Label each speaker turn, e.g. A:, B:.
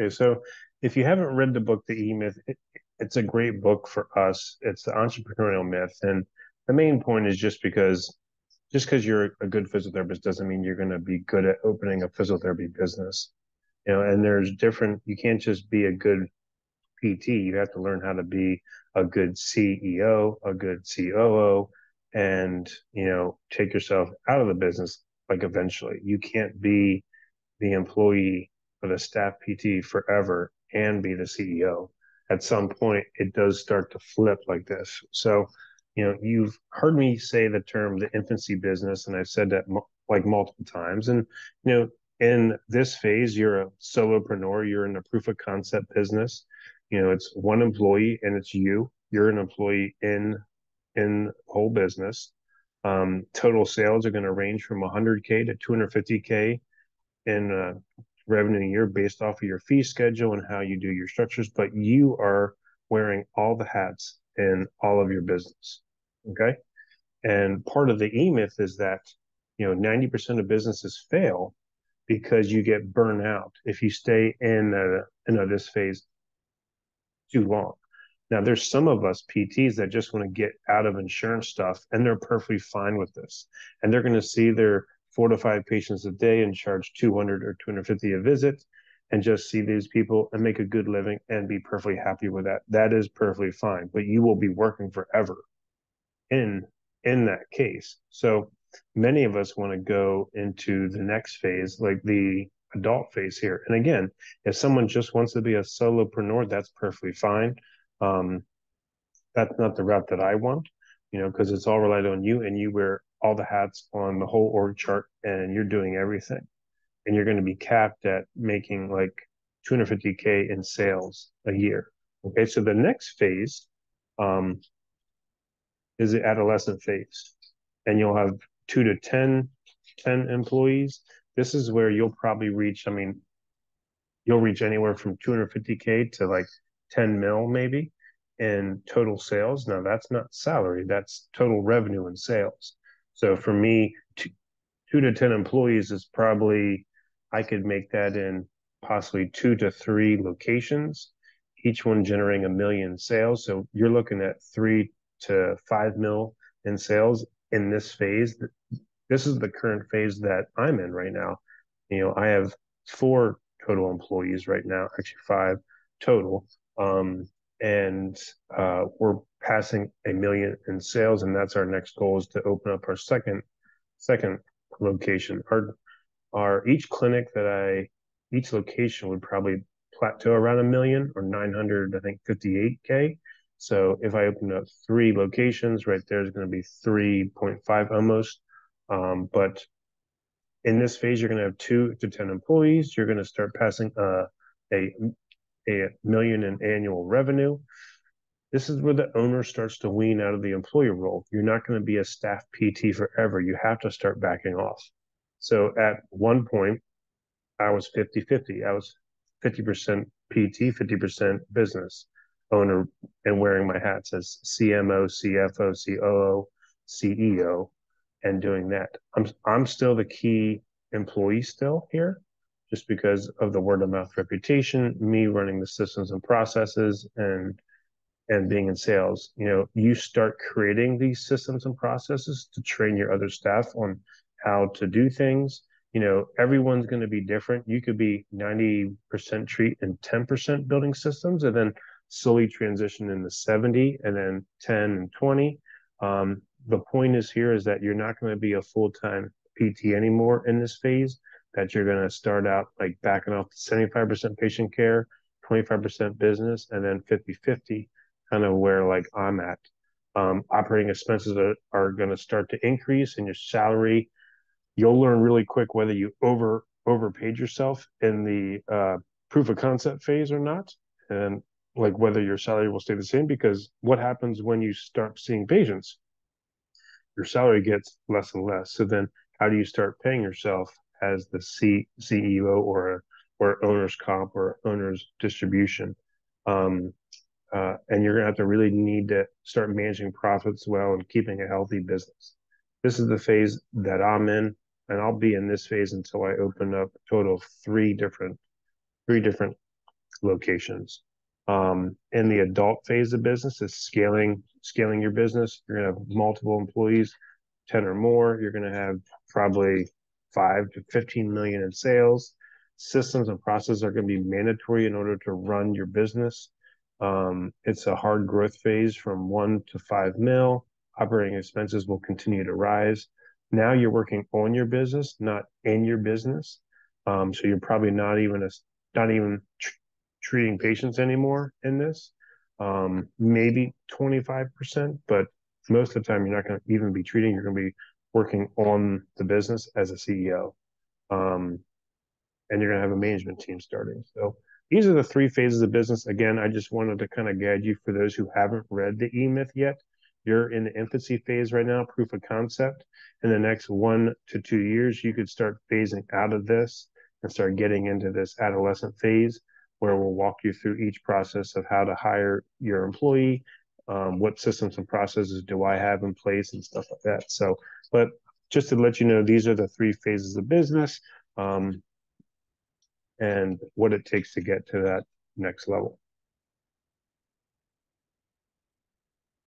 A: Okay, so if you haven't read the book, The E-Myth, it's a great book for us. It's the entrepreneurial myth. And the main point is just because you're a good physiotherapist doesn't mean you're going to be good at opening a physiotherapy business. And there's different, you can't just be a good PT. You have to learn how to be a good CEO, a good COO, and, take yourself out of the business like eventually. You can't be the employee or the staff PT forever and be the CEO. At some point, it does start to flip like this. So, you've heard me say the term the infancy business, and I've said that like multiple times. And, in this phase, you're a solopreneur, you're in a proof of concept business. It's one employee and it's you. You're an employee in whole business. Total sales are going to range from 100K to 250K in revenue a year based off of your fee schedule and how you do your structures, but you are wearing all the hats in all of your business. Okay. And part of the E myth is that, 90% of businesses fail because you get burnt out if you stay in this phase too long. Now, there's some of us PTs that just want to get out of insurance stuff, and they're perfectly fine with this. And they're going to see their 4 to 5 patients a day and charge 200 or 250 a visit, and just see these people and make a good living and be perfectly happy with that. That is perfectly fine, but you will be working forever in in that case. So many of us want to go into the next phase, like the adult phase here. And again, if someone just wants to be a solopreneur, that's perfectly fine. Um, that's not the route that I want, because it's all relied on you and you wear all the hats on the whole org chart and you're doing everything. And you're going to be capped at making like 250K in sales a year. Okay, so the next phase um, is the adolescent phase, and you'll have 2 to 10 employees. This is where you'll probably reach, I mean, you'll reach anywhere from 250K to like 10 mil maybe in total sales. Now that's not salary, that's total revenue and sales. So for me, 2 to 10 employees is probably, I could make that in possibly 2 to 3 locations, each one generating 1 million sales. So you're looking at 3 to 5 mil in sales in this phase. This is the current phase that I'm in right now. I have 4 total employees right now, actually 5 total. And we're passing 1 million in sales, and that's our next goal, is to open up our second location. Our each location would probably plateau around 1 million or 900, I think 58K. So if I open up 3 locations, right there is going to be 3.5 almost. But in this phase, you're going to have 2 to 10 employees. You're going to start passing a a million in annual revenue. This is where the owner starts to wean out of the employee role. You're not going to be a staff PT forever. You have to start backing off. So at one point, I was 50-50. I was 50% PT, 50% business owner, and wearing my hats as CMO, CFO, COO, CEO, and doing that. I'm still the key employee still here, just because of the word of mouth reputation, me running the systems and processes, and being in sales. You start creating these systems and processes to train your other staff on how to do things. Everyone's going to be different. You could be 90% treat and 10% building systems, and then slowly transition into 70 and then 10 and 20. The point is here is that you're not going to be a full-time PT anymore in this phase, that you're going to start out like backing off to 75% patient care, 25% business, and then 50-50, kind of where like I'm at. Operating expenses are going to start to increase, and your salary, you'll learn really quick whether you overpaid yourself in the proof of concept phase or not, and like whether your salary will stay the same. Because what happens when you start seeing patients? Your salary gets less and less. So then, how do you start paying yourself as the CEO or owner's comp or owner's distribution? Um, and you're going to have to really need to start managing profits well and keeping a healthy business. This is the phase that I'm in, and I'll be in this phase until I open up a total of three different locations. In the adult phase of business is scaling your business. You're going to have multiple employees, 10 or more. You're going to have probably 5 to 15 million in sales. Systems and processes are going to be mandatory in order to run your business. It's a hard growth phase from 1 to 5 mil. Operating expenses will continue to rise. Now you're working on your business, not in your business. So you're probably not even treating patients anymore in this. Maybe 25%, but most of the time you're not going to even be treating. You're going to be working on the business as a CEO. And you're going to have a management team starting. So these are the 3 phases of business. Again, I just wanted to kind of guide you for those who haven't read the E-Myth yet. You're in the infancy phase right now, proof of concept. In the next 1 to 2 years, you could start phasing out of this and start getting into this adolescent phase where we'll walk you through each process of how to hire your employee, what systems and processes do I have in place and stuff like that. So, but just to let you know, these are the 3 phases of business. And what it takes to get to that next level.